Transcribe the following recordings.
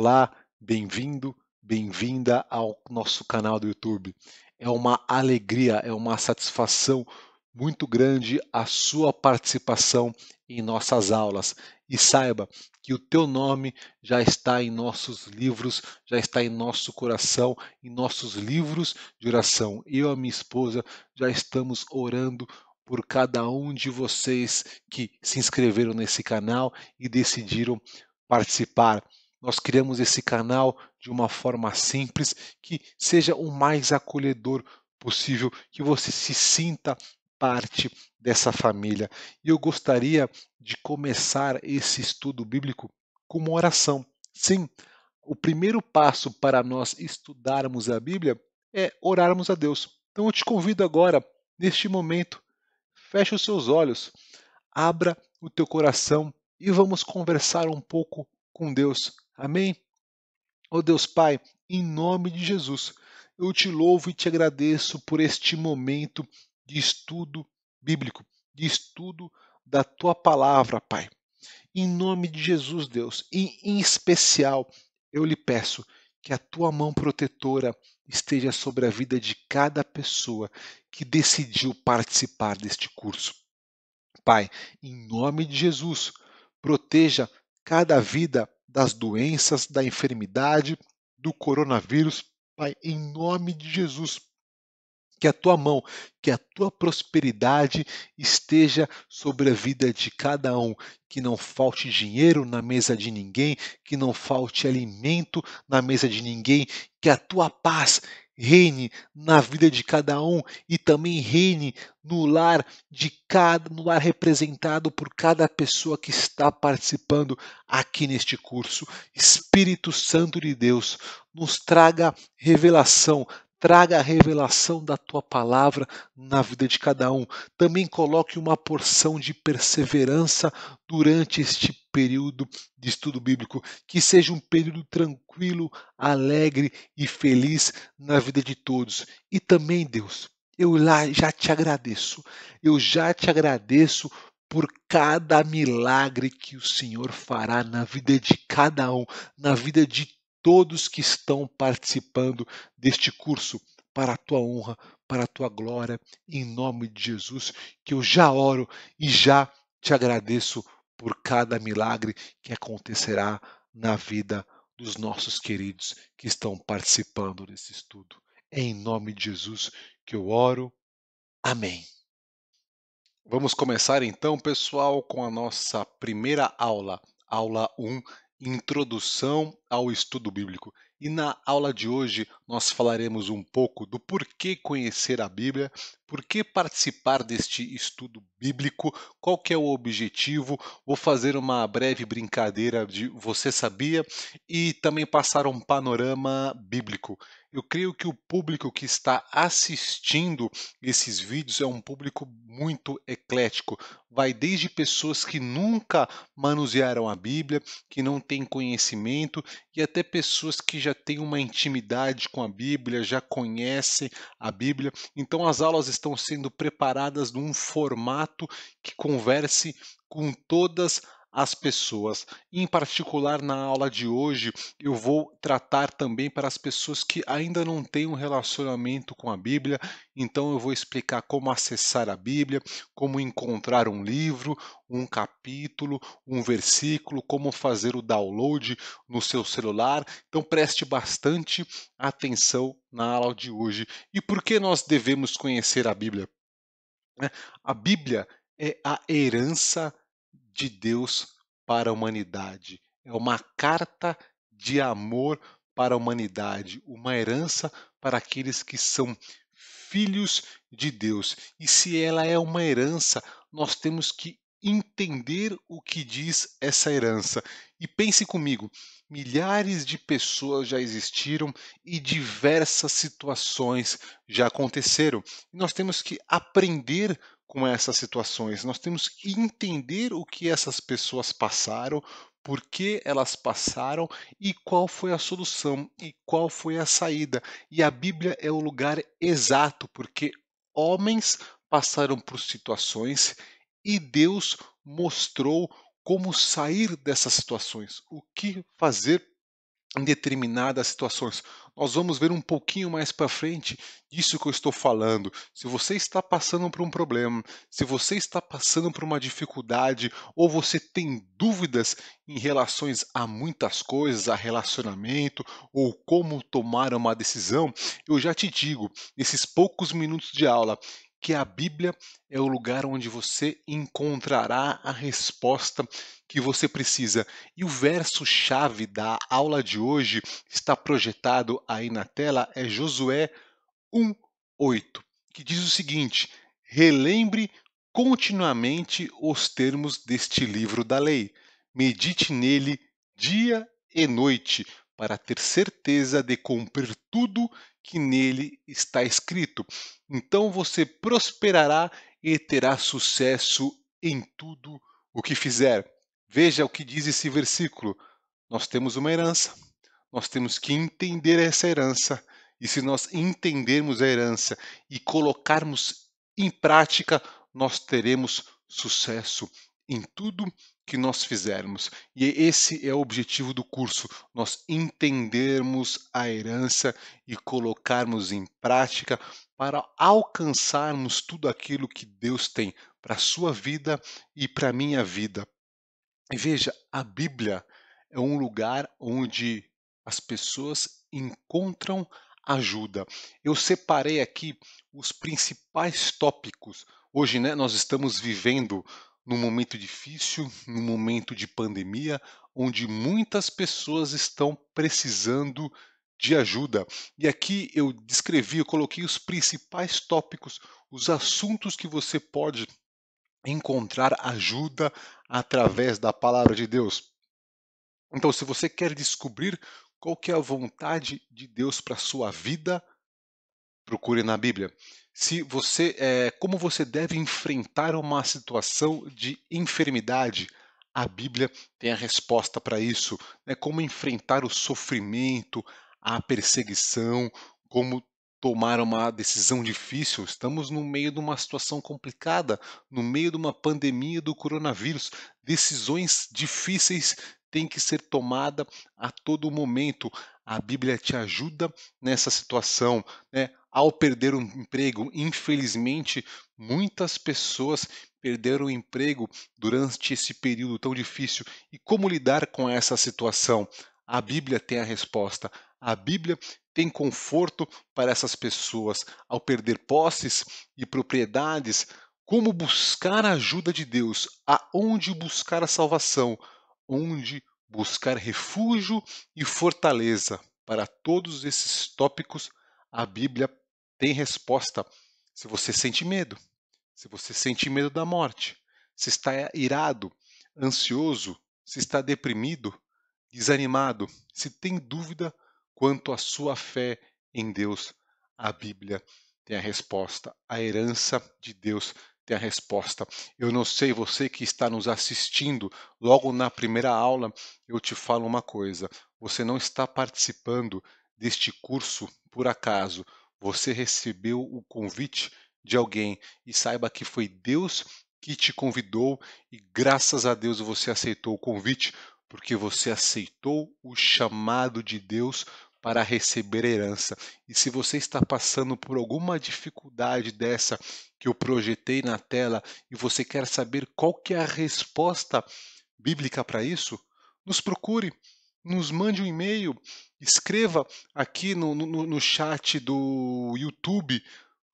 Olá, bem-vindo, bem-vinda ao nosso canal do YouTube. É uma alegria, é uma satisfação muito grande a sua participação em nossas aulas. E saiba que o teu nome já está em nossos livros, já está em nosso coração, em nossos livros de oração. Eu e a minha esposa já estamos orando por cada um de vocês que se inscreveram nesse canal e decidiram participar. Nós criamos esse canal de uma forma simples, que seja o mais acolhedor possível, que você se sinta parte dessa família. E eu gostaria de começar esse estudo bíblico com uma oração. Sim, o primeiro passo para nós estudarmos a Bíblia é orarmos a Deus. Então eu te convido agora, neste momento, feche os seus olhos, abra o teu coração e vamos conversar um pouco com Deus. Amém? Ó Deus Pai, em nome de Jesus, eu te louvo e te agradeço por este momento de estudo bíblico, de estudo da tua palavra, Pai. Em nome de Jesus, Deus, e em especial, eu lhe peço que a tua mão protetora esteja sobre a vida de cada pessoa que decidiu participar deste curso. Pai, em nome de Jesus, proteja cada vida das doenças, da enfermidade, do coronavírus. Pai, em nome de Jesus, que a tua mão, que a tua prosperidade esteja sobre a vida de cada um, que não falte dinheiro na mesa de ninguém, que não falte alimento na mesa de ninguém, que a tua paz reine na vida de cada um e também reine no lar representado por cada pessoa que está participando aqui neste curso. Espírito Santo de Deus, nos traga revelação. Traga a revelação da tua palavra na vida de cada um. Também coloque uma porção de perseverança durante este período de estudo bíblico. Que seja um período tranquilo, alegre e feliz na vida de todos. E também, Deus, eu lá já te agradeço. Eu já te agradeço por cada milagre que o Senhor fará na vida de cada um, na vida de todos que estão participando deste curso, para a tua honra, para a tua glória, em nome de Jesus, que eu já oro e já te agradeço por cada milagre que acontecerá na vida dos nossos queridos que estão participando desse estudo. É em nome de Jesus que eu oro. Amém. Vamos começar então, pessoal, com a nossa primeira aula, aula 1, Introdução ao Estudo Bíblico. E na aula de hoje nós falaremos um pouco do porquê conhecer a Bíblia, por que participar deste estudo bíblico, qual que é o objetivo. Vou fazer uma breve brincadeira de você sabia e também passar um panorama bíblico. Eu creio que o público que está assistindo esses vídeos é um público muito eclético. Vai desde pessoas que nunca manusearam a Bíblia, que não têm conhecimento, e até pessoas que já têm uma intimidade com a Bíblia, já conhecem a Bíblia. Então as aulas estão sendo preparadas num formato que converse com todas as pessoas. Em particular, na aula de hoje, eu vou tratar também para as pessoas que ainda não têm um relacionamento com a Bíblia. Então, eu vou explicar como acessar a Bíblia, como encontrar um livro, um capítulo, um versículo, como fazer o download no seu celular. Então, preste bastante atenção na aula de hoje. E por que nós devemos conhecer a Bíblia? Né? A Bíblia é a herança de Deus para a humanidade. É uma carta de amor para a humanidade, uma herança para aqueles que são filhos de Deus. E se ela é uma herança, nós temos que entender o que diz essa herança. E pense comigo, milhares de pessoas já existiram e diversas situações já aconteceram. E nós temos que aprender com essas situações, nós temos que entender o que essas pessoas passaram, por que elas passaram e qual foi a solução e qual foi a saída. E a Bíblia é o lugar exato, porque homens passaram por situações e Deus mostrou como sair dessas situações, o que fazer em determinadas situações. Nós vamos ver um pouquinho mais para frente disso que eu estou falando. Se você está passando por um problema, se você está passando por uma dificuldade, ou você tem dúvidas em relações a muitas coisas, a relacionamento, ou como tomar uma decisão, eu já te digo, nesses poucos minutos de aula, que a Bíblia é o lugar onde você encontrará a resposta que você precisa. E o verso-chave da aula de hoje está projetado aí na tela, é Josué 1:8, que diz o seguinte: relembre continuamente os termos deste livro da lei, medite nele dia e noite, para ter certeza de cumprir tudo que nele está escrito. Então você prosperará e terá sucesso em tudo o que fizer. Veja o que diz esse versículo. Nós temos uma herança, nós temos que entender essa herança. E se nós entendermos a herança e colocarmos em prática, nós teremos sucesso em tudo que nós fizermos. E esse é o objetivo do curso: nós entendermos a herança e colocarmos em prática para alcançarmos tudo aquilo que Deus tem para a sua vida e para a minha vida. E veja, a Bíblia é um lugar onde as pessoas encontram ajuda. Eu separei aqui os principais tópicos. Hoje, né, nós estamos vivendo num momento difícil, num momento de pandemia, onde muitas pessoas estão precisando de ajuda. E aqui eu descrevi, eu coloquei os principais tópicos, os assuntos que você pode encontrar ajuda através da palavra de Deus. Então, se você quer descobrir qual que é a vontade de Deus para a sua vida, procure na Bíblia. Se você, como você deve enfrentar uma situação de enfermidade, a Bíblia tem a resposta para isso. Né? Como enfrentar o sofrimento, a perseguição, como tomar uma decisão difícil. Estamos no meio de uma situação complicada, no meio de uma pandemia do coronavírus. Decisões difíceis têm que ser tomadas a todo momento. A Bíblia te ajuda nessa situação, né? Ao perder um emprego, infelizmente, muitas pessoas perderam o emprego durante esse período tão difícil. E como lidar com essa situação? A Bíblia tem a resposta. A Bíblia tem conforto para essas pessoas ao perder posses e propriedades. Como buscar a ajuda de Deus? Aonde buscar a salvação? Onde buscar refúgio e fortaleza? Para todos esses tópicos, a Bíblia tem resposta. Se você sente medo, se você sente medo da morte, se está irado, ansioso, se está deprimido, desanimado, se tem dúvida quanto à sua fé em Deus, a Bíblia tem a resposta. A herança de Deus tem a resposta. Eu não sei, você que está nos assistindo, logo na primeira aula, eu te falo uma coisa: você não está participando deste curso por acaso. Você recebeu o convite de alguém e saiba que foi Deus que te convidou e graças a Deus você aceitou o convite, porque você aceitou o chamado de Deus para receber a herança. E se você está passando por alguma dificuldade dessa que eu projetei na tela e você quer saber qual que é a resposta bíblica para isso, nos procure, nos mande um e-mail, escreva aqui no chat do YouTube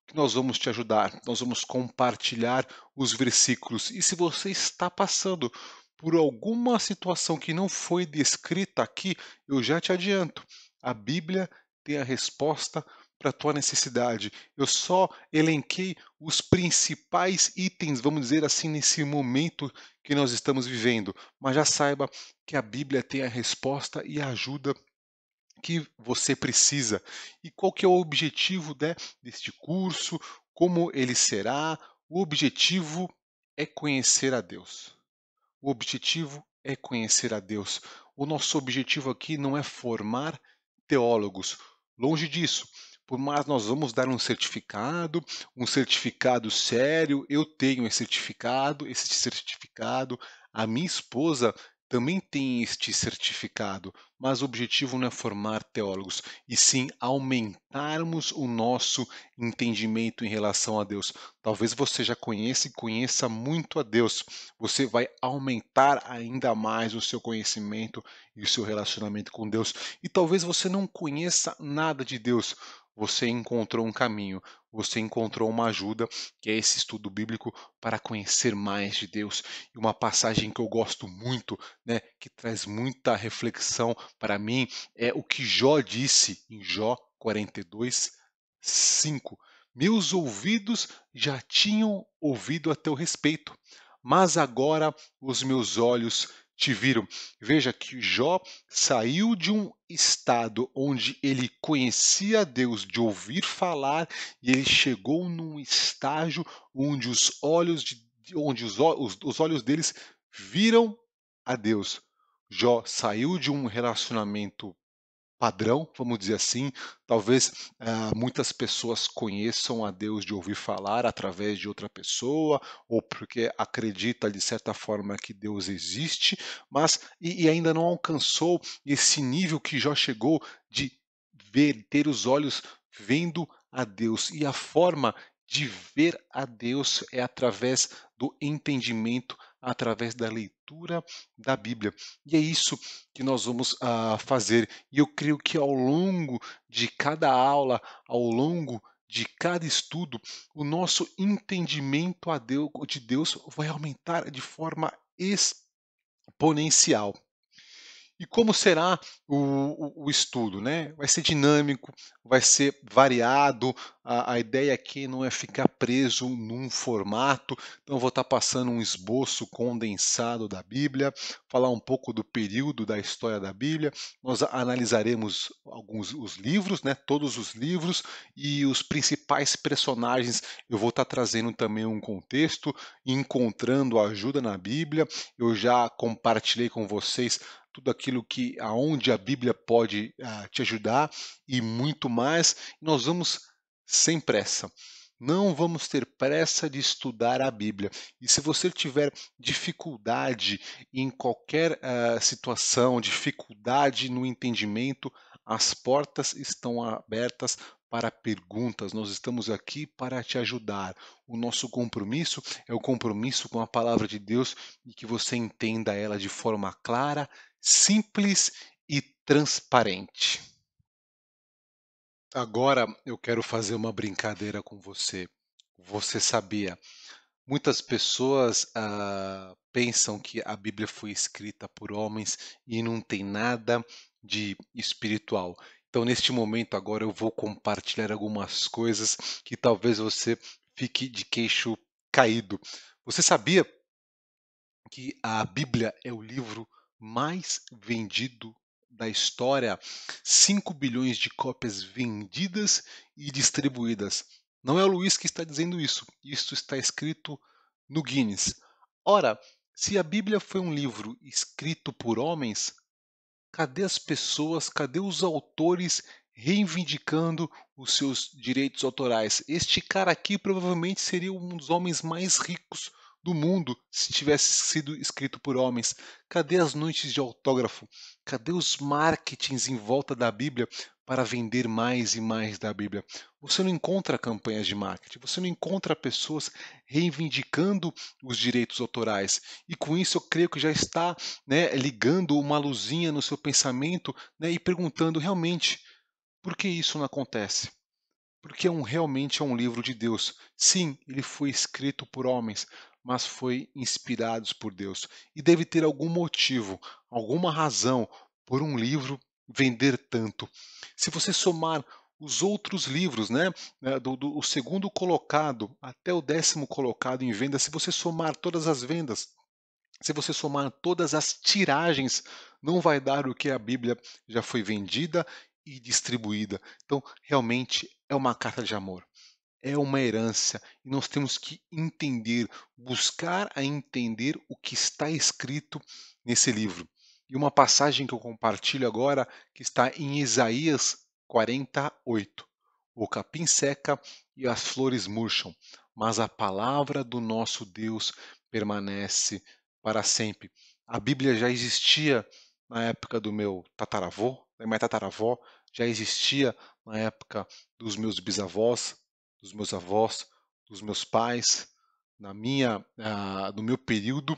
que nós vamos te ajudar, nós vamos compartilhar os versículos. E se você está passando por alguma situação que não foi descrita aqui, eu já te adianto, a Bíblia tem a resposta para a tua necessidade. Eu só elenquei os principais itens, vamos dizer assim, nesse momento que nós estamos vivendo, mas já saiba que a Bíblia tem a resposta e a ajuda que você precisa. E qual que é o objetivo, né, deste curso, como ele será? O objetivo é conhecer a Deus. O objetivo é conhecer a Deus. O nosso objetivo aqui não é formar teólogos, longe disso. Por mais nós vamos dar um certificado sério, eu tenho esse certificado, a minha esposa também tem este certificado, mas o objetivo não é formar teólogos, e sim aumentarmos o nosso entendimento em relação a Deus. Talvez você já conheça e conheça muito a Deus, você vai aumentar ainda mais o seu conhecimento e o seu relacionamento com Deus. E talvez você não conheça nada de Deus, você encontrou um caminho, você encontrou uma ajuda, que é esse estudo bíblico para conhecer mais de Deus. E uma passagem que eu gosto muito, né, que traz muita reflexão para mim, é o que Jó disse em Jó 42, 5. Meus ouvidos já tinham ouvido a teu respeito, mas agora os meus olhos te viram. Veja que Jó saiu de um estado onde ele conhecia Deus de ouvir falar e ele chegou num estágio onde os olhos onde os olhos deles viram a Deus. Jó saiu de um relacionamento padrão, vamos dizer assim. Talvez muitas pessoas conheçam a Deus de ouvir falar através de outra pessoa, ou porque acredita de certa forma que Deus existe, mas e ainda não alcançou esse nível que Jó chegou de ver, ter os olhos vendo a Deus. E a forma de ver a Deus é através do entendimento, através da leitura da Bíblia. E é isso que nós vamos fazer. E eu creio que ao longo de cada aula, ao longo de cada estudo, o nosso entendimento de Deus vai aumentar de forma exponencial. E como será o estudo, né? Vai ser dinâmico, vai ser variado. A ideia aqui não é ficar preso num formato. Então, eu vou estar passando um esboço condensado da Bíblia, falar um pouco do período da história da Bíblia. Nós analisaremos alguns os livros, né? Todos os livros e os principais personagens. Eu vou estar trazendo também um contexto, encontrando ajuda na Bíblia. Eu já compartilhei com vocês tudo aquilo que aonde a Bíblia pode te ajudar e muito mais. Nós vamos sem pressa. Não vamos ter pressa de estudar a Bíblia. E se você tiver dificuldade em qualquer situação, dificuldade no entendimento, as portas estão abertas para perguntas. Nós estamos aqui para te ajudar. O nosso compromisso é o compromisso com a palavra de Deus e que você entenda ela de forma clara, simples e transparente. Agora eu quero fazer uma brincadeira com você. Você sabia? Muitas pessoas pensam que a Bíblia foi escrita por homens e não tem nada de espiritual. Então, neste momento, agora eu vou compartilhar algumas coisas que talvez você fique de queixo caído. Você sabia que a Bíblia é o livro mais vendido da história, 5 bilhões de cópias vendidas e distribuídas. Não é o Luiz que está dizendo isso está escrito no Guinness. Ora, se a Bíblia foi um livro escrito por homens, cadê as pessoas, cadê os autores reivindicando os seus direitos autorais? Este cara aqui provavelmente seria um dos homens mais ricos do mundo se tivesse sido escrito por homens. Cadê as noites de autógrafo? Cadê os marketings em volta da Bíblia para vender mais e mais da Bíblia? Você não encontra campanhas de marketing, você não encontra pessoas reivindicando os direitos autorais. E com isso eu creio que já está, né, ligando uma luzinha no seu pensamento, né, e perguntando realmente por que isso não acontece? Porque realmente é um livro de Deus. Sim, ele foi escrito por homens, mas foi inspirado por Deus. E deve ter algum motivo, alguma razão por um livro vender tanto. Se você somar os outros livros, né, o segundo colocado até o 10º colocado em venda, se você somar todas as vendas, se você somar todas as tiragens, não vai dar o que a Bíblia já foi vendida e distribuída. Então, realmente é uma carta de amor, é uma herança, e nós temos que entender, buscar a entender o que está escrito nesse livro. E uma passagem que eu compartilho agora, que está em Isaías 48. O capim seca e as flores murcham, mas a palavra do nosso Deus permanece para sempre. A Bíblia já existia na época do meu tataravô, da minha tataravó, já existia na época dos meus bisavós, dos meus avós, dos meus pais, no meu período,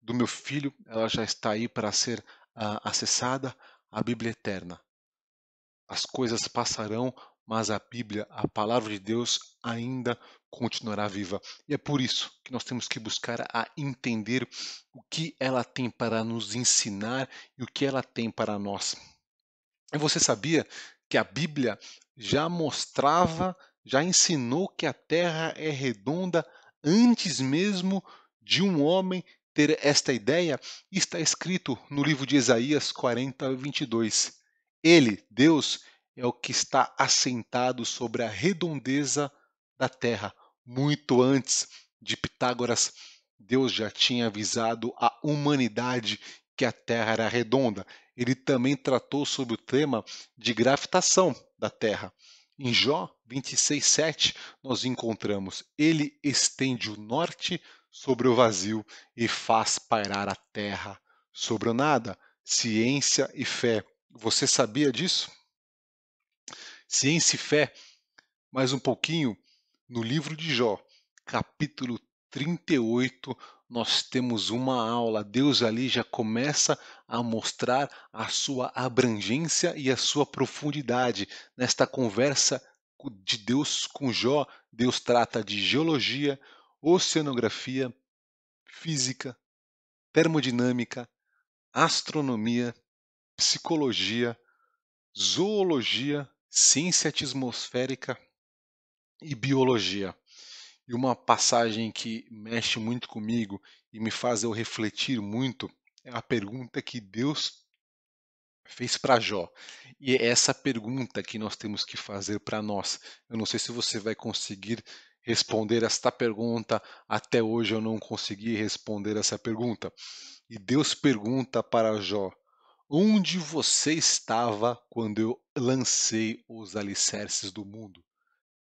do meu filho, ela já está aí para ser acessada, a Bíblia eterna. As coisas passarão, mas a Bíblia, a palavra de Deus, ainda continuará viva. E é por isso que nós temos que buscar a entender o que ela tem para nos ensinar e o que ela tem para nós. E você sabia que a Bíblia já mostrava, já ensinou que a Terra é redonda antes mesmo de um homem ter esta ideia? Está escrito no livro de Isaías 40:22. Ele, Deus, é o que está assentado sobre a redondeza da terra. Muito antes de Pitágoras, Deus já tinha avisado a humanidade que a Terra era redonda. Ele também tratou sobre o tema de gravitação da Terra. Em Jó 26:7, nós encontramos: Ele estende o norte sobre o vazio e faz pairar a terra sobre o nada. Ciência e fé. Você sabia disso? Ciência e fé, mais um pouquinho, no livro de Jó, capítulo 38, nós temos uma aula. Deus ali já começa a mostrar a sua abrangência e a sua profundidade. Nesta conversa de Deus com Jó, Deus trata de geologia, oceanografia, física, termodinâmica, astronomia, psicologia, zoologia, ciência atmosférica e biologia. E uma passagem que mexe muito comigo e me faz eu refletir muito é a pergunta que Deus fez para Jó. E é essa pergunta que nós temos que fazer para nós. Eu não sei se você vai conseguir responder esta pergunta. Até hoje eu não consegui responder essa pergunta. E Deus pergunta para Jó: onde você estava quando eu lancei os alicerces do mundo?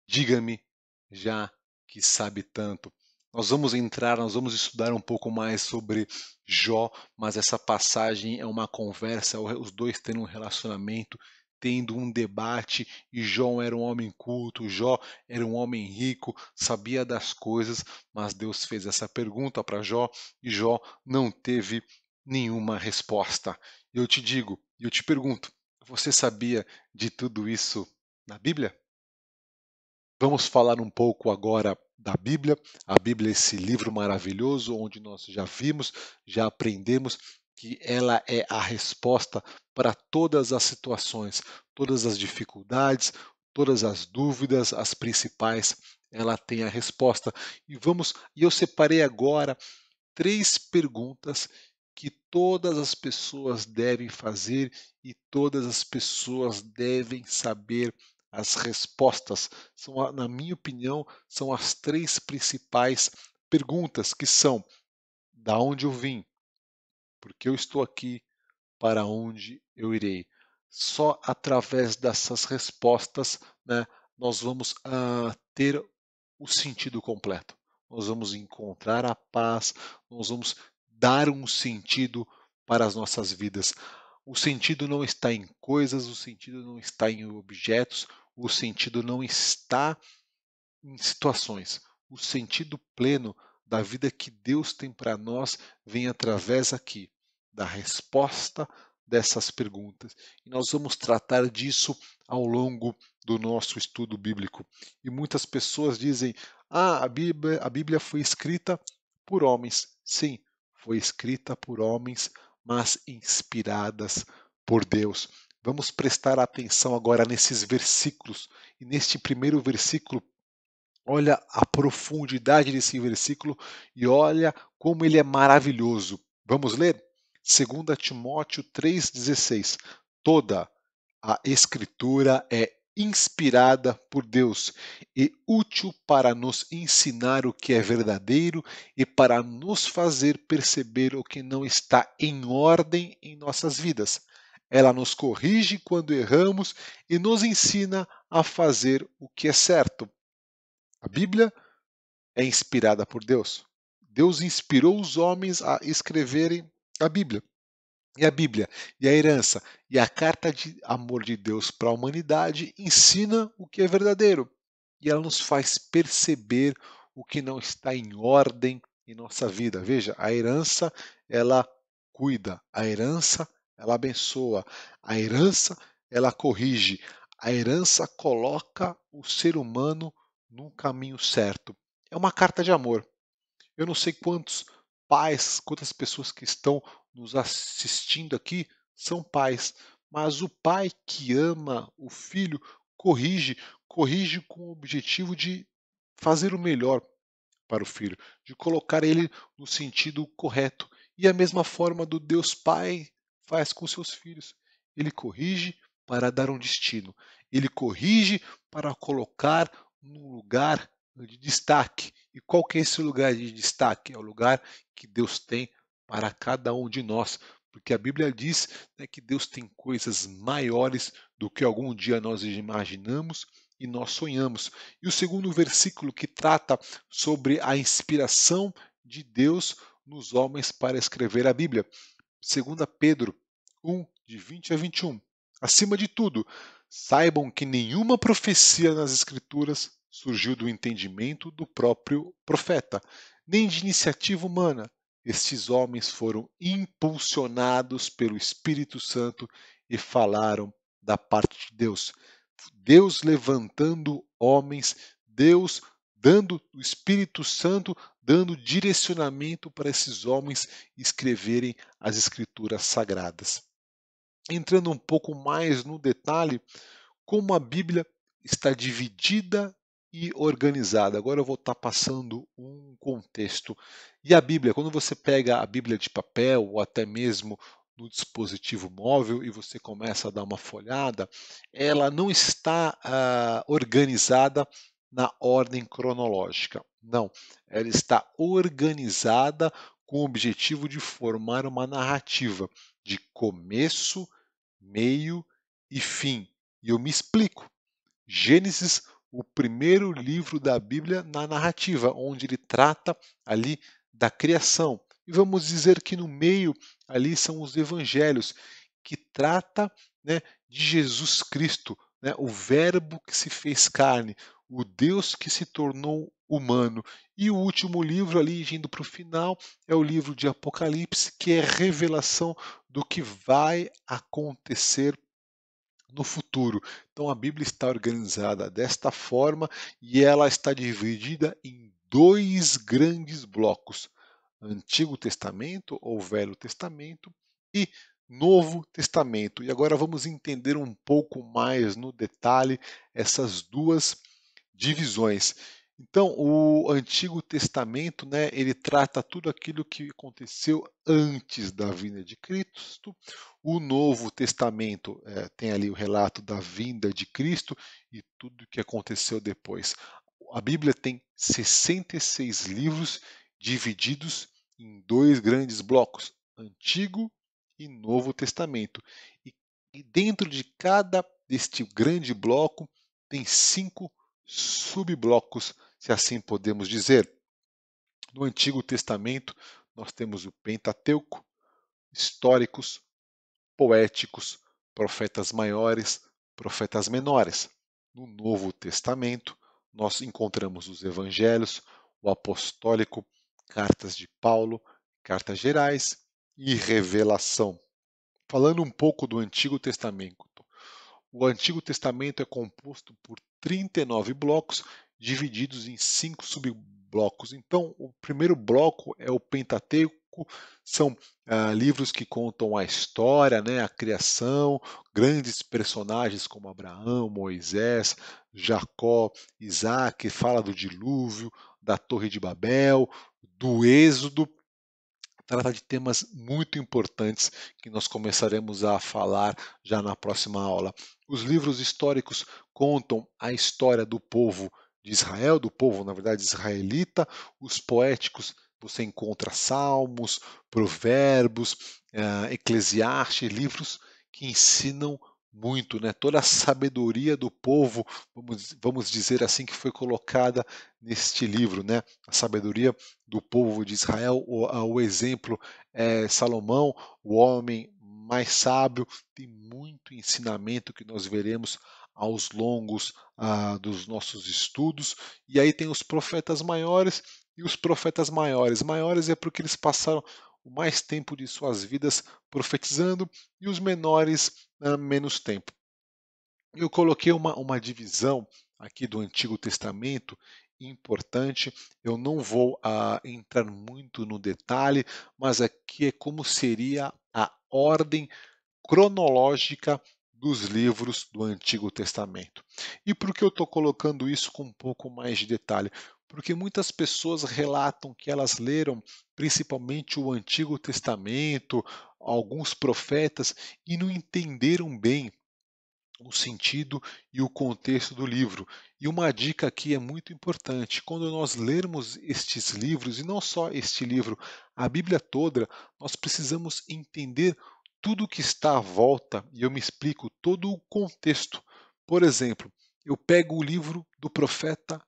Diga-me, já que sabe tanto. Nós vamos estudar um pouco mais sobre Jó, mas essa passagem é uma conversa, os dois tendo um relacionamento, tendo um debate, e Jó era um homem culto, Jó era um homem rico, sabia das coisas, mas Deus fez essa pergunta para Jó e Jó não teve nenhuma resposta. Eu te digo, eu te pergunto, você sabia de tudo isso na Bíblia? Vamos falar um pouco agora da Bíblia. A Bíblia é esse livro maravilhoso onde nós já vimos, já aprendemos que ela é a resposta para todas as situações, todas as dificuldades, todas as dúvidas, as principais, ela tem a resposta. E eu separei agora três perguntas que todas as pessoas devem fazer e todas as pessoas devem saber as respostas. Na minha opinião, são as três principais perguntas que são: da onde eu vim? Porque eu estou aqui? Para onde eu irei? Só através dessas respostas, né, nós vamos ter o sentido completo. Nós vamos encontrar a paz, nós vamos dar um sentido para as nossas vidas. O sentido não está em coisas, o sentido não está em objetos, o sentido não está em situações. O sentido pleno da vida que Deus tem para nós vem através aqui da resposta dessas perguntas. E nós vamos tratar disso ao longo do nosso estudo bíblico. E muitas pessoas dizem: "Ah, a Bíblia foi escrita por homens". Sim, foi escrita por homens, mas inspiradas por Deus. Vamos prestar atenção agora nesses versículos. E neste primeiro versículo, olha a profundidade desse versículo e olha como ele é maravilhoso. Vamos ler? 2 Timóteo 3,16. Toda a Escritura é inspirada por Deus e útil para nos ensinar o que é verdadeiro e para nos fazer perceber o que não está em ordem em nossas vidas. Ela nos corrige quando erramos e nos ensina a fazer o que é certo. A Bíblia é inspirada por Deus. Deus inspirou os homens a escreverem A Bíblia. E a Bíblia, e a herança, e a carta de amor de Deus para a humanidade ensina o que é verdadeiro. E ela nos faz perceber o que não está em ordem em nossa vida. Veja, a herança, ela cuida, a herança, ela abençoa, a herança, ela corrige, a herança coloca o ser humano num caminho certo. É uma carta de amor. Eu não sei quantos pais, quantas pessoas que estão nos assistindo aqui são pais, mas o pai que ama o filho corrige, corrige com o objetivo de fazer o melhor para o filho, de colocar ele no sentido correto. E a mesma forma do Deus Pai faz com seus filhos. Ele corrige para dar um destino. Ele corrige para colocar num lugar de destaque. E qual que é esse lugar de destaque? É o lugar que Deus tem para cada um de nós. Porque a Bíblia diz, né, que Deus tem coisas maiores do que algum dia nós imaginamos e nós sonhamos. E o segundo versículo que trata sobre a inspiração de Deus nos homens para escrever a Bíblia. 2 Pedro 1, de 20 a 21. Acima de tudo, saibam que nenhuma profecia nas Escrituras surgiu do entendimento do próprio profeta, nem de iniciativa humana. Estes homens foram impulsionados pelo Espírito Santo e falaram da parte de Deus. Deus levantando homens, Deus dando o Espírito Santo, dando direcionamento para esses homens escreverem as escrituras sagradas. Entrando um pouco mais no detalhe, como a Bíblia está dividida e organizada. Agora eu vou estar passando um contexto. E a Bíblia, quando você pega a Bíblia de papel ou até mesmo no dispositivo móvel e você começa a dar uma folhada, ela não está organizada na ordem cronológica. Não, ela está organizada com o objetivo de formar uma narrativa de começo, meio e fim. E eu me explico. Gênesis, o primeiro livro da Bíblia na narrativa, onde ele trata ali da criação. E vamos dizer que no meio ali são os evangelhos, que trata, né, de Jesus Cristo, né, o Verbo que se fez carne, o Deus que se tornou humano. E o último livro ali, indo para o final, é o livro de Apocalipse, que é a revelação do que vai acontecer no futuro. Então a Bíblia está organizada desta forma e ela está dividida em dois grandes blocos: Antigo Testamento ou Velho Testamento e Novo Testamento. E agora vamos entender um pouco mais no detalhe essas duas divisões. Então, o Antigo Testamento, né, ele trata tudo aquilo que aconteceu antes da vinda de Cristo. O Novo Testamento tem ali o relato da vinda de Cristo e tudo o que aconteceu depois. A Bíblia tem 66 livros divididos em dois grandes blocos, Antigo e Novo Testamento. E dentro de cada deste grande bloco tem 5 subblocos, se assim podemos dizer. No Antigo Testamento, nós temos o Pentateuco, históricos, poéticos, profetas maiores, profetas menores. No Novo Testamento, nós encontramos os evangelhos, o apostólico, cartas de Paulo, cartas gerais e revelação. Falando um pouco do Antigo Testamento, o Antigo Testamento é composto por 39 blocos, divididos em 5 subblocos. Então, o primeiro bloco é o Pentateuco, são livros que contam a história, né, a criação, grandes personagens como Abraão, Moisés, Jacó, Isaac, fala do dilúvio, da Torre de Babel, do Êxodo, trata de temas muito importantes que nós começaremos a falar já na próxima aula. Os livros históricos contam a história do povo de Israel, do povo, na verdade, israelita. Os poéticos, você encontra Salmos, Provérbios, Eclesiastes, livros que ensinam muito, né? Toda a sabedoria do povo, vamos dizer assim, que foi colocada neste livro, né? A sabedoria do povo de Israel, o exemplo é Salomão, o homem mais sábio, tem muito ensinamento que nós veremos aos longos dos nossos estudos. E aí tem os profetas maiores e os profetas maiores. Maiores é porque eles passaram o mais tempo de suas vidas profetizando, e os menores menos tempo. Eu coloquei uma divisão aqui do Antigo Testamento importante. Eu não vou entrar muito no detalhe, mas aqui é como seria a ordem cronológica dos livros do Antigo Testamento. E por que eu estou colocando isso com um pouco mais de detalhe? Porque muitas pessoas relatam que elas leram principalmente o Antigo Testamento, alguns profetas, e não entenderam bem o sentido e o contexto do livro. E uma dica aqui é muito importante: quando nós lermos estes livros, e não só este livro, a Bíblia toda, nós precisamos entender tudo o que está à volta, e eu me explico todo o contexto. Por exemplo, eu pego o livro do profeta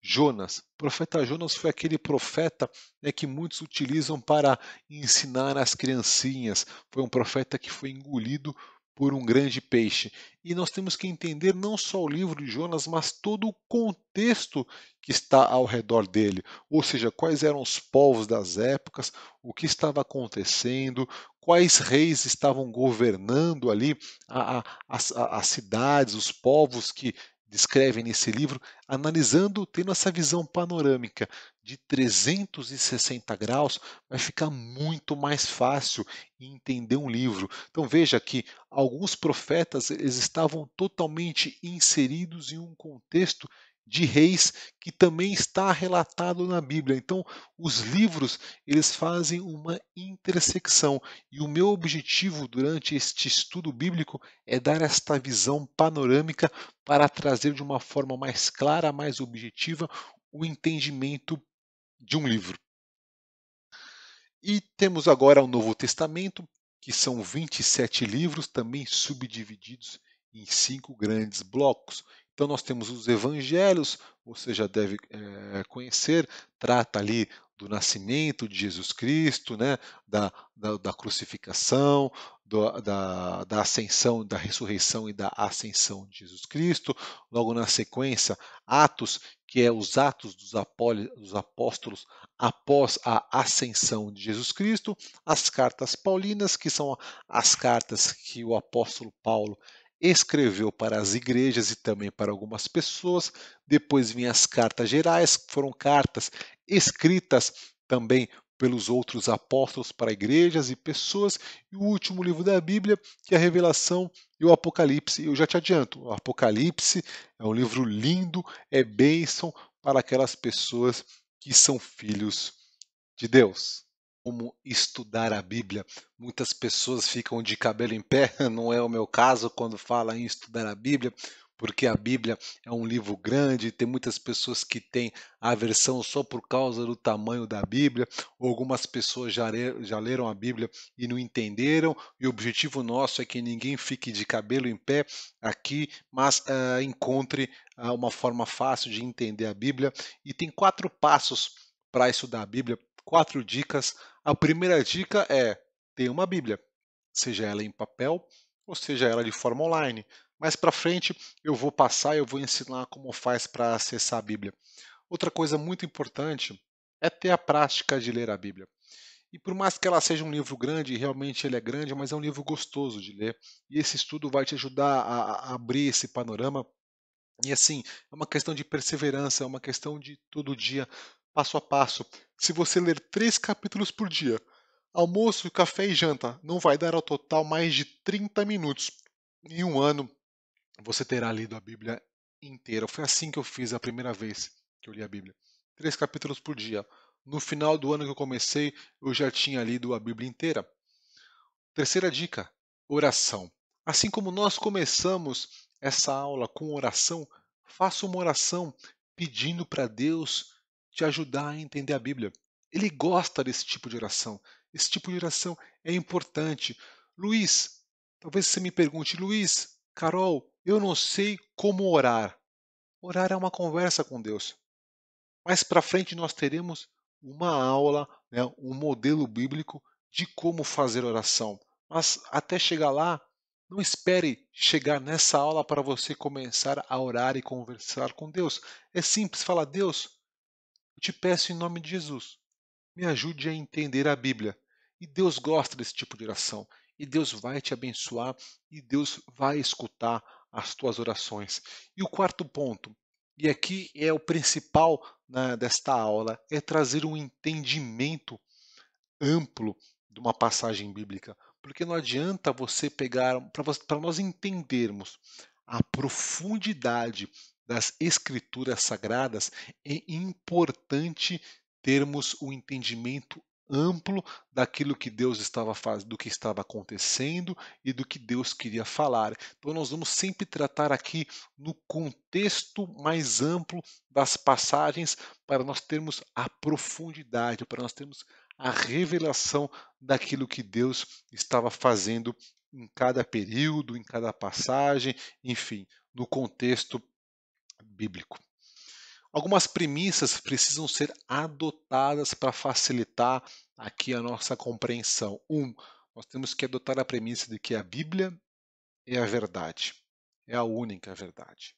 Jonas. O profeta Jonas foi aquele profeta, né, que muitos utilizam para ensinar as criancinhas. Foi um profeta que foi engolido por um grande peixe. E nós temos que entender não só o livro de Jonas, mas todo o contexto que está ao redor dele. Ou seja, quais eram os povos das épocas, o que estava acontecendo, quais reis estavam governando ali as cidades, os povos que descrevem nesse livro, analisando, tendo essa visão panorâmica de 360 graus, vai ficar muito mais fácil entender um livro. Então veja que alguns profetas eles estavam totalmente inseridos em um contexto de reis que também está relatado na Bíblia. Então, os livros eles fazem uma intersecção, e o meu objetivo durante este estudo bíblico é dar esta visão panorâmica para trazer de uma forma mais clara, mais objetiva, o entendimento de um livro. E temos agora o Novo Testamento, que são 27 livros, também subdivididos em 5 grandes blocos. Então nós temos os evangelhos, você já deve conhecer, trata ali do nascimento de Jesus Cristo, né, da crucificação, da ascensão, da ressurreição e da ascensão de Jesus Cristo. Logo na sequência, Atos, que é os atos dos apóstolos após a ascensão de Jesus Cristo, as cartas paulinas, que são as cartas que o apóstolo Paulo escreveu para as igrejas e também para algumas pessoas. Depois vinham as cartas gerais, que foram cartas escritas também pelos outros apóstolos para igrejas e pessoas. E o último livro da Bíblia, que é a Revelação e o Apocalipse. Eu já te adianto, o Apocalipse é um livro lindo, é bênção para aquelas pessoas que são filhos de Deus. Como estudar a Bíblia? Muitas pessoas ficam de cabelo em pé, não é o meu caso quando fala em estudar a Bíblia, porque a Bíblia é um livro grande, tem muitas pessoas que têm aversão só por causa do tamanho da Bíblia, ou algumas pessoas já leram a Bíblia e não entenderam, e o objetivo nosso é que ninguém fique de cabelo em pé aqui, mas encontre uma forma fácil de entender a Bíblia. E tem 4 passos para estudar a Bíblia, 4 dicas. A primeira dica é ter uma Bíblia, seja ela em papel ou seja ela de forma online. Mais para frente eu vou passar, eu vou ensinar como faz para acessar a Bíblia. Outra coisa muito importante é ter a prática de ler a Bíblia. E por mais que ela seja um livro grande, realmente ele é grande, mas é um livro gostoso de ler. E esse estudo vai te ajudar a abrir esse panorama. E assim, é uma questão de perseverança, é uma questão de todo dia, passo a passo. Se você ler 3 capítulos por dia, almoço, café e janta, não vai dar ao total mais de 30 minutos. Em um ano, você terá lido a Bíblia inteira. Foi assim que eu fiz a primeira vez que eu li a Bíblia. 3 capítulos por dia. No final do ano que eu comecei, eu já tinha lido a Bíblia inteira. Terceira dica: oração. Assim como nós começamos essa aula com oração, faça uma oração pedindo para Deus te ajudar a entender a Bíblia. Ele gosta desse tipo de oração. Esse tipo de oração é importante. Luiz, Talvez você me pergunte, Luiz, Carol, eu não sei como orar. Orar é uma conversa com Deus. Mais para frente nós teremos uma aula, né, um modelo bíblico de como fazer oração. Mas até chegar lá, não espere chegar nessa aula para você começar a orar e conversar com Deus. É simples, fala, Deus, eu te peço em nome de Jesus, me ajude a entender a Bíblia. E Deus gosta desse tipo de oração. E Deus vai te abençoar e Deus vai escutar as tuas orações. E o quarto ponto, e aqui é o principal, né, desta aula, é trazer um entendimento amplo de uma passagem bíblica. Porque não adianta você pegar, para nós entendermos a profundidade das escrituras sagradas, é importante termos o entendimento amplo daquilo que Deus estava fazendo, do que estava acontecendo e do que Deus queria falar. Então nós vamos sempre tratar aqui no contexto mais amplo das passagens para nós termos a profundidade, para nós termos a revelação daquilo que Deus estava fazendo em cada período, em cada passagem, enfim, no contexto bíblico. Algumas premissas precisam ser adotadas para facilitar aqui a nossa compreensão. Nós temos que adotar a premissa de que a Bíblia é a verdade, é a única verdade.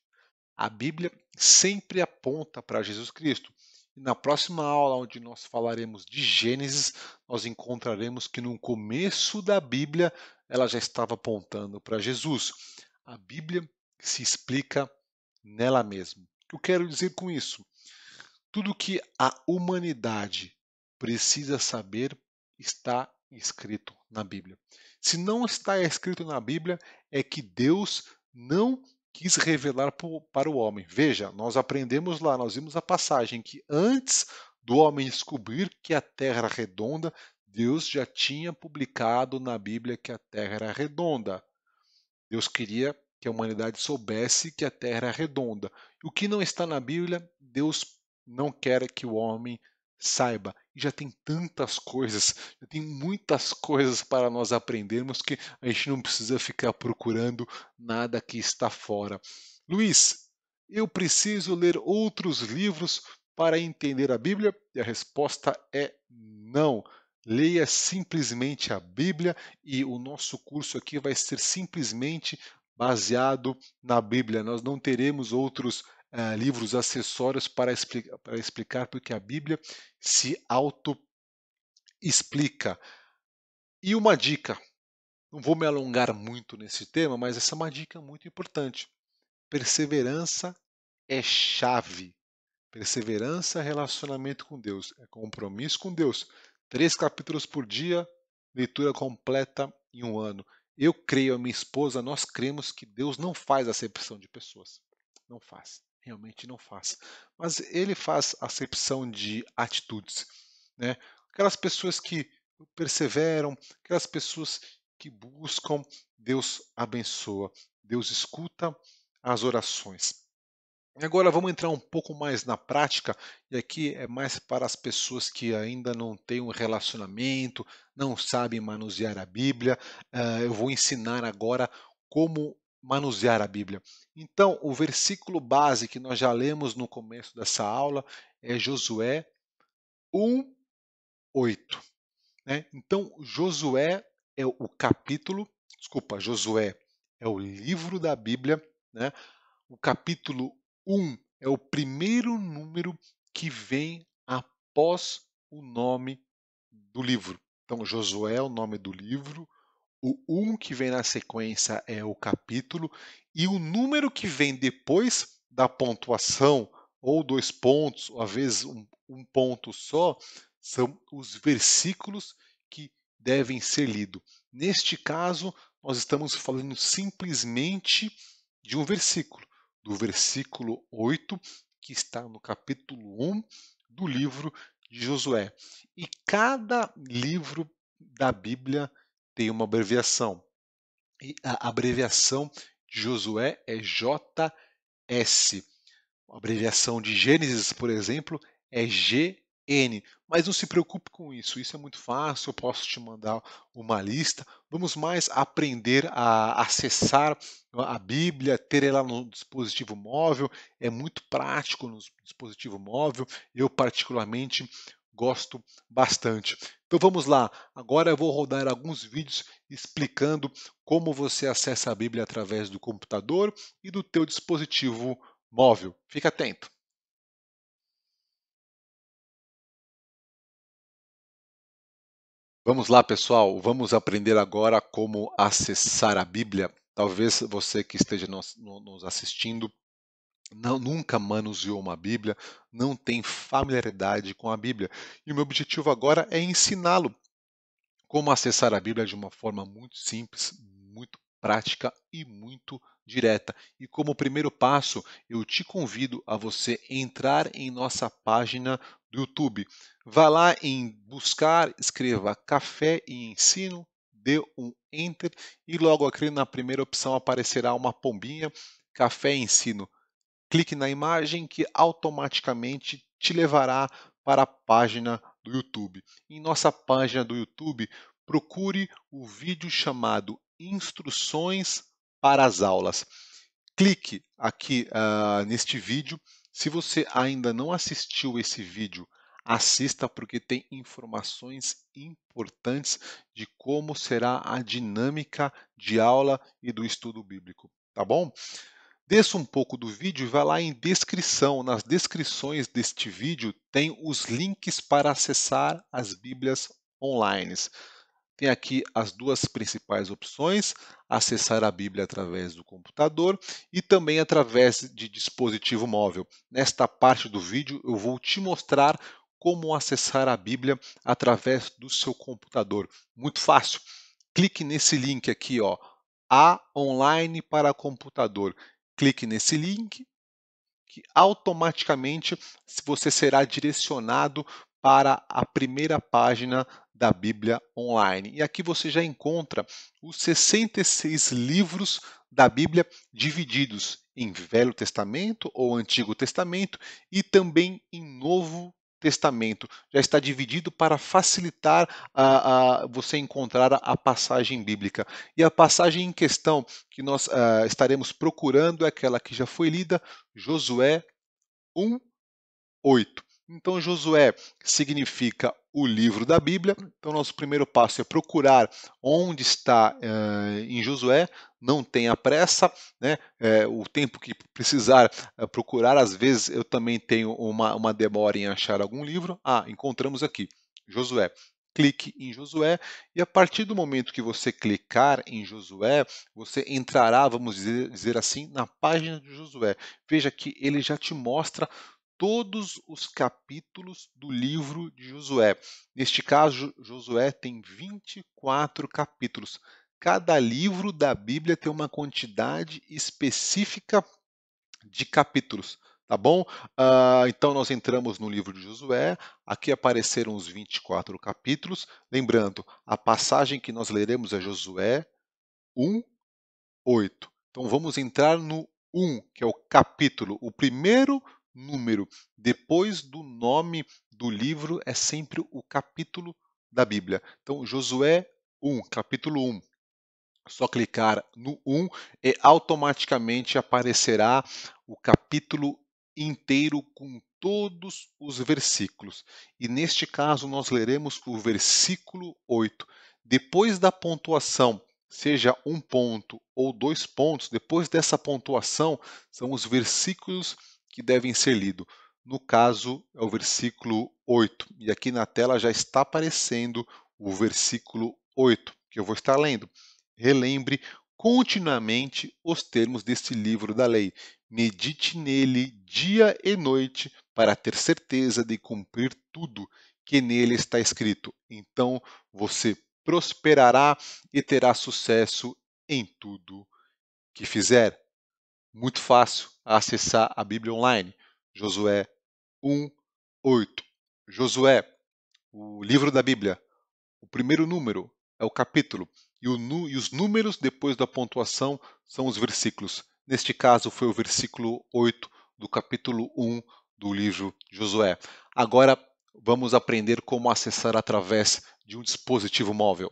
A Bíblia sempre aponta para Jesus Cristo. E na próxima aula, onde nós falaremos de Gênesis, nós encontraremos que no começo da Bíblia ela já estava apontando para Jesus. A Bíblia se explica nela mesma. O que eu quero dizer com isso? Tudo que a humanidade precisa saber está escrito na Bíblia. Se não está escrito na Bíblia, é que Deus não quis revelar para o homem. Veja, nós aprendemos lá, nós vimos a passagem que antes do homem descobrir que a Terra era redonda, Deus já tinha publicado na Bíblia que a Terra era redonda. Deus queria que a humanidade soubesse que a Terra era redonda. O que não está na Bíblia, Deus não quer que o homem saiba. E já tem tantas coisas, já tem muitas coisas para nós aprendermos que a gente não precisa ficar procurando nada que está fora. Luiz, eu preciso ler outros livros para entender a Bíblia? E a resposta é não. Leia simplesmente a Bíblia e o nosso curso aqui vai ser simplesmente baseado na Bíblia. Nós não teremos outros livros acessórios para explicar, porque a Bíblia se auto-explica. E uma dica, não vou me alongar muito nesse tema, mas essa é uma dica muito importante. Perseverança é chave. Perseverança é relacionamento com Deus, é compromisso com Deus. 3 capítulos por dia, leitura completa em um ano. Eu creio, a minha esposa, nós cremos que Deus não faz acepção de pessoas. Não faz, realmente não faz. Mas Ele faz acepção de atitudes. Né? Aquelas pessoas que perseveram, aquelas pessoas que buscam, Deus abençoa. Deus escuta as orações. Agora vamos entrar um pouco mais na prática, e aqui é mais para as pessoas que ainda não têm um relacionamento, não sabem manusear a Bíblia. Eu vou ensinar agora como manusear a Bíblia. Então, o versículo base que nós já lemos no começo dessa aula é Josué 1:8. Né? Então, Josué é o capítulo, desculpa, Josué é o livro da Bíblia, né? O capítulo 1 é o primeiro número que vem após o nome do livro. Então, Josué é o nome do livro, o 1 que vem na sequência é o capítulo, e o número que vem depois da pontuação, ou 2 pontos, ou às vezes um ponto só, são os versículos que devem ser lidos. Neste caso, nós estamos falando simplesmente de um versículo, do versículo 8, que está no capítulo 1 do livro de Josué. E cada livro da Bíblia tem uma abreviação. E a abreviação de Josué é JS. A abreviação de Gênesis, por exemplo, é GS. N, mas não se preocupe com isso, isso é muito fácil, eu posso te mandar uma lista. Vamos mais aprender a acessar a Bíblia, ter ela no dispositivo móvel, é muito prático no dispositivo móvel, eu particularmente gosto bastante. Então vamos lá, agora eu vou rodar alguns vídeos explicando como você acessa a Bíblia através do computador e do teu dispositivo móvel. Fica atento. Vamos lá, pessoal. Vamos aprender agora como acessar a Bíblia. Talvez você que esteja nos assistindo nunca manuseou uma Bíblia, não tem familiaridade com a Bíblia. E o meu objetivo agora é ensiná-lo como acessar a Bíblia de uma forma muito simples, muito prática e muito direta. E como primeiro passo, eu te convido a você entrar em nossa página do YouTube. Vá lá em buscar, escreva Café e Ensino, dê um Enter e logo aqui na primeira opção aparecerá uma pombinha Café e Ensino. Clique na imagem que automaticamente te levará para a página do YouTube. Em nossa página do YouTube, procure o vídeo chamado Instruções para as Aulas. Clique aqui neste vídeo. Se você ainda não assistiu esse vídeo, assista porque tem informações importantes de como será a dinâmica de aula e do estudo bíblico, tá bom? Desça um pouco do vídeo e vá lá em descrição. Nas descrições deste vídeo tem os links para acessar as Bíblias online. Tem aqui as duas principais opções: acessar a Bíblia através do computador e também através de dispositivo móvel. Nesta parte do vídeo eu vou te mostrar como acessar a Bíblia através do seu computador. Muito fácil. Clique nesse link aqui, ó, A online para computador. Clique nesse link que automaticamente você será direcionado para a primeira página da Bíblia online. E aqui você já encontra os 66 livros da Bíblia divididos em Velho Testamento ou Antigo Testamento e também em Novo Testamento. Já está dividido para facilitar você encontrar a passagem bíblica. E a passagem em questão que nós estaremos procurando é aquela que já foi lida, Josué 1:8. Então, Josué significa o livro da Bíblia. Então, nosso primeiro passo é procurar onde está em Josué. Não tenha pressa, né? O tempo que precisar procurar. Às vezes, eu também tenho uma demora em achar algum livro. Ah, encontramos aqui, Josué. Clique em Josué e a partir do momento que você clicar em Josué, você entrará, vamos dizer assim, na página de Josué. Veja que ele já te mostra todos os capítulos do livro de Josué. Neste caso, Josué tem 24 capítulos. Cada livro da Bíblia tem uma quantidade específica de capítulos, tá bom? Então nós entramos no livro de Josué, aqui apareceram os 24 capítulos. Lembrando, a passagem que nós leremos é Josué 1:8. Então vamos entrar no 1, que é o capítulo, o primeiro número depois do nome do livro é sempre o capítulo da Bíblia. Então Josué 1, capítulo 1. Só clicar no 1 e automaticamente aparecerá o capítulo inteiro com todos os versículos. E neste caso nós leremos o versículo 8. Depois da pontuação, seja um ponto ou 2 pontos, depois dessa pontuação são os versículos que devem ser lidos. No caso, é o versículo 8. E aqui na tela já está aparecendo o versículo 8, que eu vou estar lendo. Relembre continuamente os termos deste livro da lei. Medite nele dia e noite para ter certeza de cumprir tudo que nele está escrito. Então você prosperará e terá sucesso em tudo que fizer. Muito fácil acessar a Bíblia online. Josué 1:8. Josué, o livro da Bíblia, o primeiro número é o capítulo e os números depois da pontuação são os versículos. Neste caso foi o versículo 8 do capítulo 1 do livro de Josué. Agora Vamos aprender como acessar através de um dispositivo móvel.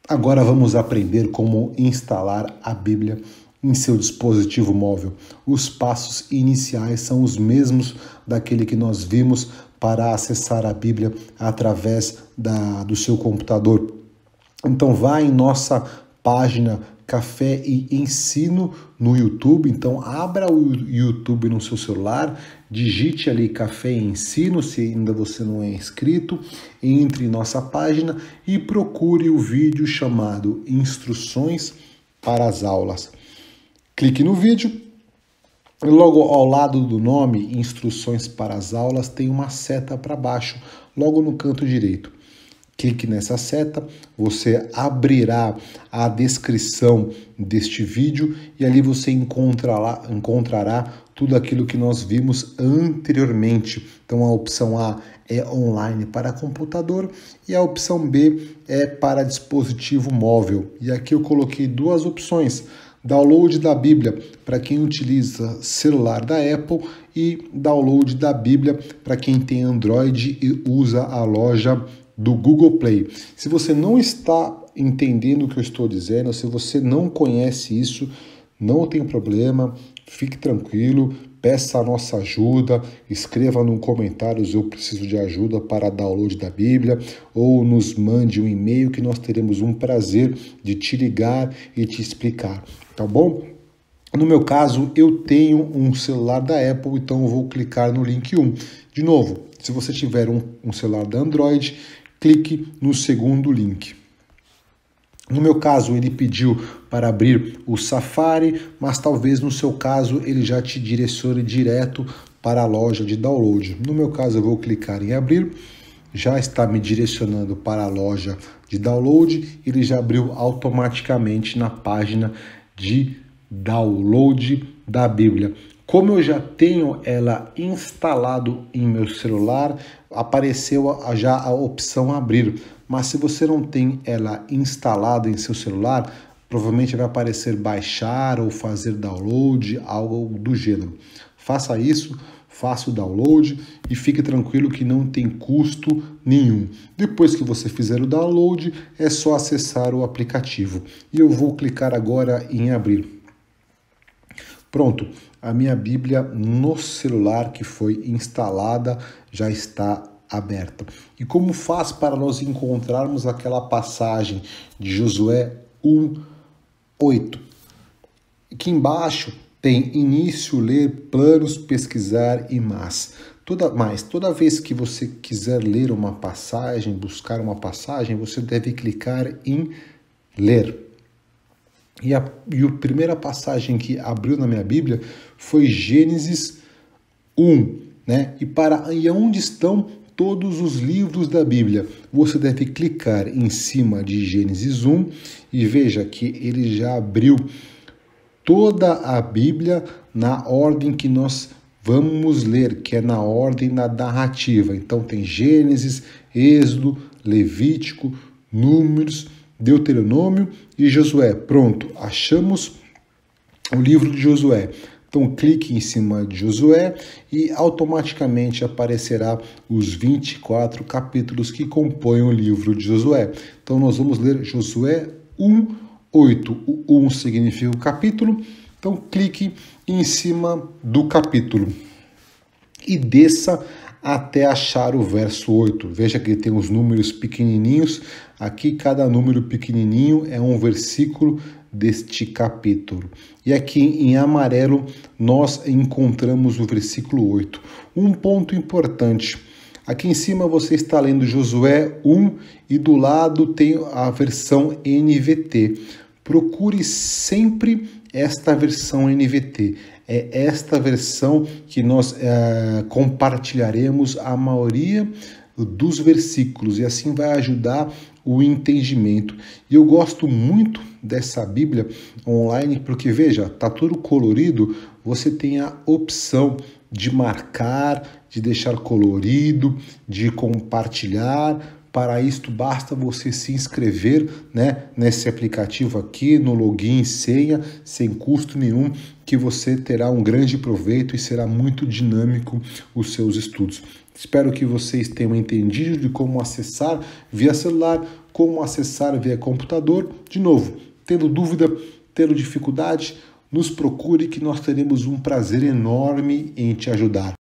Agora vamos aprender como instalar a Bíblia em seu dispositivo móvel. Os passos iniciais são os mesmos daquele que nós vimos para acessar a Bíblia através do seu computador. Então vá em nossa página Café e Ensino no YouTube. Então abra o YouTube no seu celular, digite ali Café e Ensino, se ainda você não é inscrito, entre em nossa página e procure o vídeo chamado Instruções para as Aulas. Clique no vídeo. Logo ao lado do nome Instruções para as Aulas tem uma seta para baixo, logo no canto direito. Clique nessa seta, você abrirá a descrição deste vídeo e ali você encontrará tudo aquilo que nós vimos anteriormente. Então a opção A é online para computador e a opção B é para dispositivo móvel. E aqui eu coloquei duas opções: download da Bíblia para quem utiliza celular da Apple e download da Bíblia para quem tem Android e usa a loja do Google Play. Se você não está entendendo o que eu estou dizendo, se você não conhece isso, não tem problema, fique tranquilo, peça a nossa ajuda, escreva no comentários eu preciso de ajuda para download da Bíblia, ou nos mande um e-mail que nós teremos um prazer de te ligar e te explicar, tá bom? No meu caso, eu tenho um celular da Apple, então eu vou clicar no link 1. De novo, se você tiver um celular da Android, clique no segundo link. No meu caso, ele pediu para abrir o Safari, mas talvez no seu caso ele já te direcione direto para a loja de download. No meu caso, eu vou clicar em abrir, já está me direcionando para a loja de download, ele já abriu automaticamente na página de download da Bíblia. Como eu já tenho ela instalado em meu celular, apareceu já a opção abrir. Mas se você não tem ela instalada em seu celular, provavelmente vai aparecer baixar ou fazer download, algo do gênero. Faça isso, faça o download e fique tranquilo que não tem custo nenhum. Depois que você fizer o download, é só acessar o aplicativo. E eu vou clicar agora em abrir. Pronto, a minha Bíblia no celular que foi instalada já está aberta. E como faz para nós encontrarmos aquela passagem de Josué 1:8? Aqui embaixo tem início, ler, planos, pesquisar e mais. Toda vez que você quiser ler uma passagem, buscar uma passagem, você deve clicar em ler. E a primeira passagem que abriu na minha Bíblia foi Gênesis 1, né? E onde estão todos os livros da Bíblia? Você deve clicar em cima de Gênesis 1 e veja que ele já abriu toda a Bíblia na ordem que nós vamos ler, que é na ordem da narrativa. Então tem Gênesis, Êxodo, Levítico, Números, Deuteronômio e Josué. Pronto, achamos o livro de Josué. Então clique em cima de Josué e automaticamente aparecerá os 24 capítulos que compõem o livro de Josué. Então nós vamos ler Josué 1:8. O 1 significa o capítulo. Então clique em cima do capítulo e desça até achar o verso 8. Veja que tem os números pequenininhos. Aqui cada número pequenininho é um versículo deste capítulo. E aqui em amarelo nós encontramos o versículo 8. Um ponto importante. Aqui em cima você está lendo Josué 1 e do lado tem a versão NVT. Procure sempre esta versão NVT. É esta versão que nós compartilharemos a maioria dos versículos e assim vai ajudar o entendimento. E eu gosto muito dessa Bíblia online porque, veja, tá tudo colorido, você tem a opção de marcar, de deixar colorido, de compartilhar. Para isto, basta você se inscrever, né, nesse aplicativo aqui, no login e senha, sem custo nenhum, que você terá um grande proveito e será muito dinâmico os seus estudos. Espero que vocês tenham entendido de como acessar via celular, como acessar via computador. De novo, tendo dúvida, tendo dificuldade, nos procure que nós teremos um prazer enorme em te ajudar.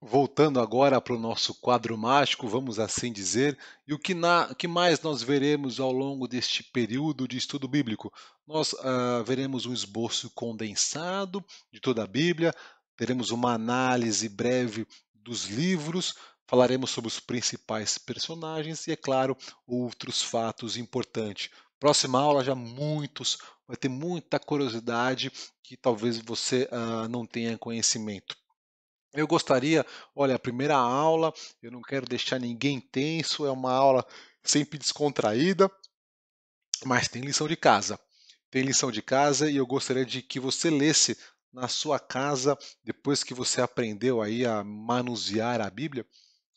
Voltando agora para o nosso quadro mágico, vamos assim dizer, e que mais nós veremos ao longo deste período de estudo bíblico? Nós veremos um esboço condensado de toda a Bíblia, teremos uma análise breve dos livros, falaremos sobre os principais personagens e, é claro, outros fatos importantes. Próxima aula já vai ter muita curiosidade que talvez você não tenha conhecimento. Eu gostaria, olha, a primeira aula, eu não quero deixar ninguém tenso, é uma aula sempre descontraída, mas tem lição de casa. Tem lição de casa e eu gostaria de que você lesse na sua casa, depois que você aprendeu aí a manusear a Bíblia,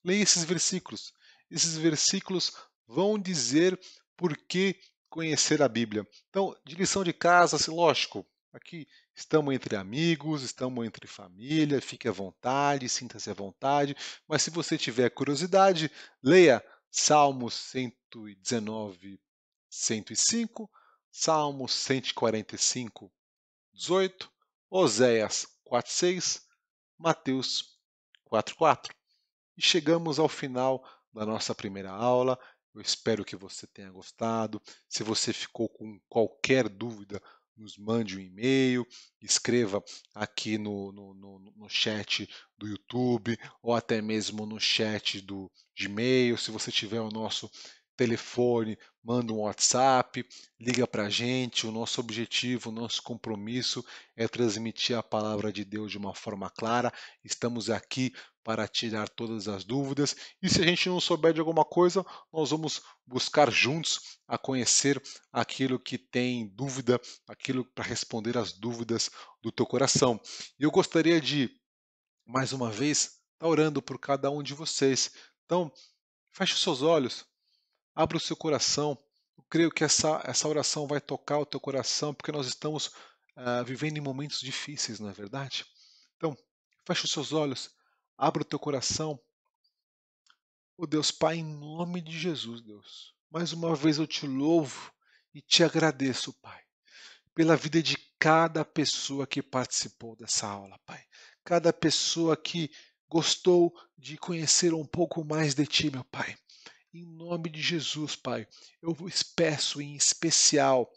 leia esses versículos. Esses versículos vão dizer por que conhecer a Bíblia. Então, de lição de casa, assim, lógico, aqui estamos entre amigos, estamos entre família, fique à vontade, sinta-se à vontade, mas se você tiver curiosidade, leia Salmos 119, 105, Salmos 145, 18, Oséias 4:6, Mateus 4:4. E chegamos ao final da nossa primeira aula. Eu espero que você tenha gostado. Se você ficou com qualquer dúvida, nos mande um e-mail, escreva aqui no chat do YouTube ou até mesmo no chat do Gmail. Se você tiver o nosso telefone, manda um WhatsApp, liga para a gente. O nosso objetivo, o nosso compromisso é transmitir a palavra de Deus de uma forma clara. Estamos aqui para tirar todas as dúvidas. E se a gente não souber de alguma coisa, nós vamos buscar juntos a conhecer aquilo que tem dúvida, aquilo para responder às dúvidas do teu coração. E eu gostaria de, mais uma vez, estar orando por cada um de vocês. Então, feche os seus olhos, abra o seu coração. Eu creio que essa oração vai tocar o teu coração, porque nós estamos vivendo em momentos difíceis, não é verdade? Então, feche os seus olhos, abra o teu coração. Oh Deus, Pai, em nome de Jesus, Deus, mais uma vez eu te louvo e te agradeço, Pai, pela vida de cada pessoa que participou dessa aula, Pai. Cada pessoa que gostou de conhecer um pouco mais de Ti, meu Pai. Em nome de Jesus, Pai, eu vos peço em especial,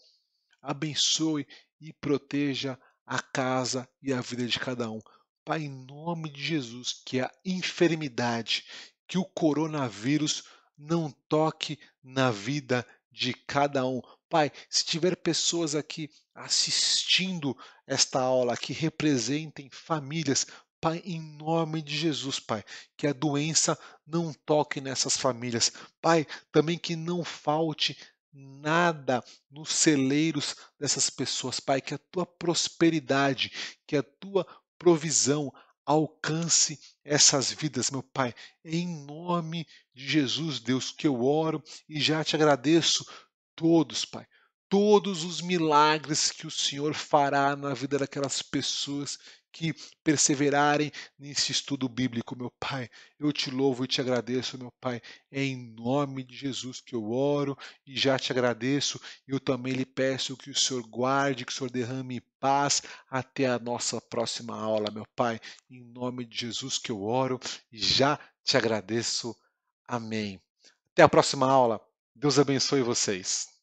abençoe e proteja a casa e a vida de cada um. Pai, em nome de Jesus, que a enfermidade, que o coronavírus não toque na vida de cada um. Pai, se tiver pessoas aqui assistindo esta aula que representem famílias, Pai, em nome de Jesus, Pai, que a doença não toque nessas famílias. Pai, também que não falte nada nos celeiros dessas pessoas, Pai, que a tua prosperidade, que a tua provisão alcance essas vidas, meu Pai. Em nome de Jesus, Deus, que eu oro e já te agradeço todos, Pai. Todos os milagres que o Senhor fará na vida daquelas pessoas que perseverarem nesse estudo bíblico, meu Pai. Eu te louvo e te agradeço, meu Pai. É em nome de Jesus que eu oro e já te agradeço. Eu também lhe peço que o Senhor guarde, que o Senhor derrame paz até a nossa próxima aula, meu Pai. Em nome de Jesus que eu oro e já te agradeço. Amém. Até a próxima aula. Deus abençoe vocês.